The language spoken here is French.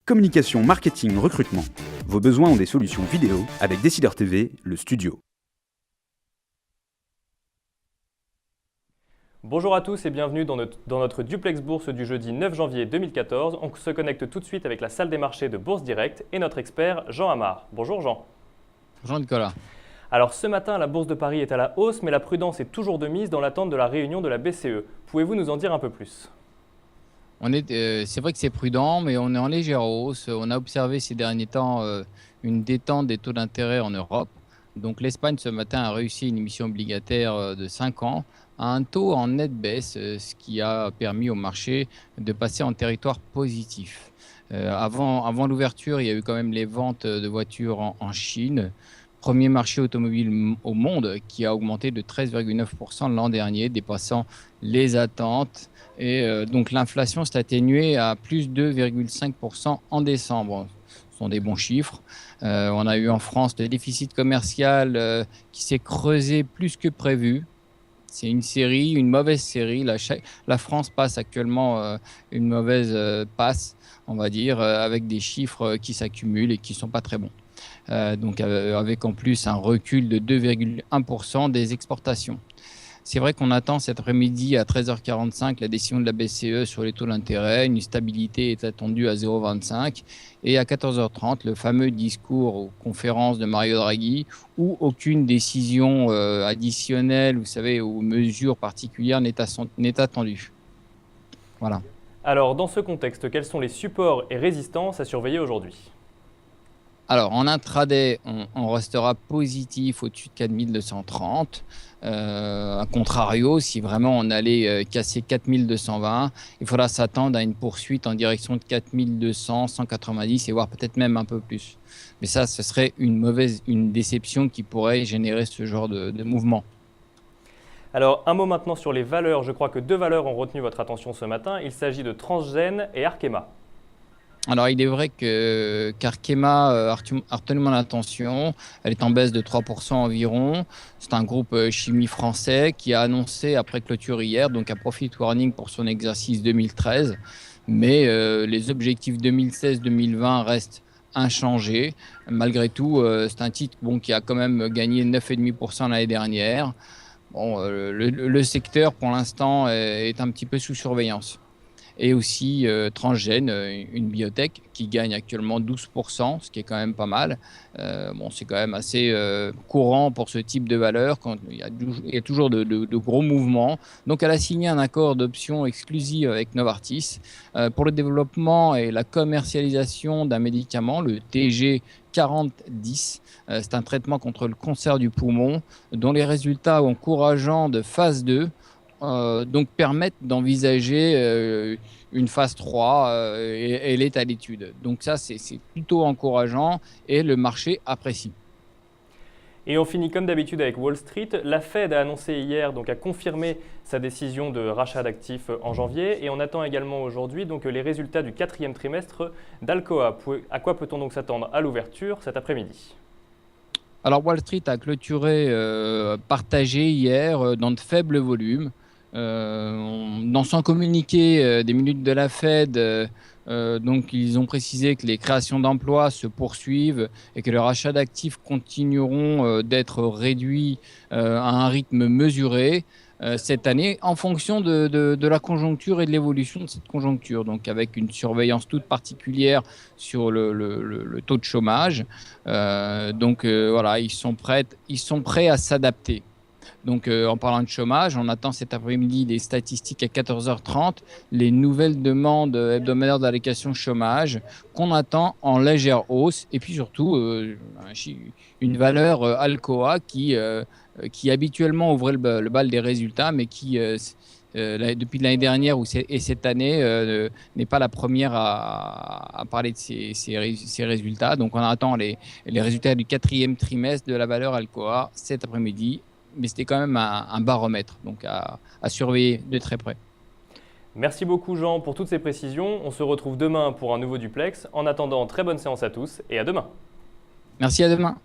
Communication, marketing, recrutement. Vos besoins ont des solutions vidéo avec Décideur TV, le studio. Bonjour à tous et bienvenue dans notre duplex bourse du jeudi 9 janvier 2014. On se connecte tout de suite avec la salle des marchés de Bourse Direct et notre expert Jean Amar. Bonjour Jean. Bonjour Nicolas. Alors ce matin, la bourse de Paris est à la hausse, mais la prudence est toujours de mise dans l'attente de la réunion de la BCE. Pouvez-vous nous en dire un peu plus ? C'est vrai que c'est prudent, mais on est en légère hausse. On a observé ces derniers temps une détente des taux d'intérêt en Europe. Donc l'Espagne ce matin a réussi une émission obligataire de 5 ans à un taux en nette baisse, ce qui a permis au marché de passer en territoire positif. Avant l'ouverture, il y a eu quand même les ventes de voitures en Chine. Premier marché automobile au monde qui a augmenté de 13,9% l'an dernier, dépassant les attentes. Et donc l'inflation s'est atténuée à plus 2,5% en décembre. Ce sont des bons chiffres. On a eu en France le déficit commercial qui s'est creusé plus que prévu. C'est une mauvaise série. La France passe actuellement une mauvaise passe, on va dire, avec des chiffres qui s'accumulent et qui ne sont pas très bons. Donc avec en plus un recul de 2,1% des exportations. C'est vrai qu'on attend cet après-midi à 13h45 la décision de la BCE sur les taux d'intérêt. Une stabilité est attendue à 0,25. Et à 14h30, le fameux discours aux conférences de Mario Draghi où aucune décision additionnelle, vous savez, ou mesure particulière n'est attendue. Voilà. Alors dans ce contexte, quels sont les supports et résistances à surveiller aujourd'hui ? Alors, en intraday, on restera positif au-dessus de 4230. A contrario, si vraiment on allait casser 4220, il faudra s'attendre à une poursuite en direction de 4200, 190 et voire peut-être même un peu plus. Mais ça, ce serait une déception qui pourrait générer ce genre de mouvement. Alors un mot maintenant sur les valeurs. Je crois que deux valeurs ont retenu votre attention ce matin. Il s'agit de Transgène et Arkema. Alors, il est vrai qu'Arkema a retenu mon attention. Elle est en baisse de 3% environ. C'est un groupe chimie français qui a annoncé après clôture hier, donc un profit warning pour son exercice 2013. Mais les objectifs 2016-2020 restent inchangés. Malgré tout, c'est un titre qui a quand même gagné 9,5% l'année dernière. Le secteur, pour l'instant, est un petit peu sous surveillance. Et aussi Transgène, une biotech qui gagne actuellement 12%, ce qui est quand même pas mal. C'est quand même assez courant pour ce type de valeur quand il y a toujours de gros mouvements. Donc elle a signé un accord d'option exclusive avec Novartis pour le développement et la commercialisation d'un médicament, le TG 4010. C'est un traitement contre le cancer du poumon dont les résultats encourageants de phase 2 donc permettent d'envisager une phase 3 et elle est à l'étude. Donc ça, c'est plutôt encourageant et le marché apprécie. Et on finit comme d'habitude avec Wall Street. La Fed a annoncé hier, donc a confirmé sa décision de rachat d'actifs en janvier. Et on attend également aujourd'hui donc, les résultats du quatrième trimestre d'Alcoa. À quoi peut-on donc s'attendre à l'ouverture cet après-midi ? Alors Wall Street a clôturé partagé hier dans de faibles volumes. Dans son communiqué des minutes de la Fed, donc ils ont précisé que les créations d'emplois se poursuivent et que les rachats d'actifs continueront d'être réduits à un rythme mesuré cette année en fonction de la conjoncture et de l'évolution de cette conjoncture, donc avec une surveillance toute particulière sur le taux de chômage. Voilà, ils sont prêts à s'adapter. Donc, en parlant de chômage, on attend cet après-midi des statistiques à 14h30, les nouvelles demandes hebdomadaires d'allocation chômage qu'on attend en légère hausse. Et puis surtout, une valeur Alcoa qui habituellement ouvrait le bal des résultats, mais qui, depuis l'année dernière et cette année, n'est pas la première à parler de ces résultats. Donc, on attend les résultats du quatrième trimestre de la valeur Alcoa cet après-midi. Mais c'était quand même un baromètre, donc à surveiller de très près. Merci beaucoup Jean pour toutes ces précisions. On se retrouve demain pour un nouveau duplex. En attendant, très bonne séance à tous et à demain. Merci, à demain.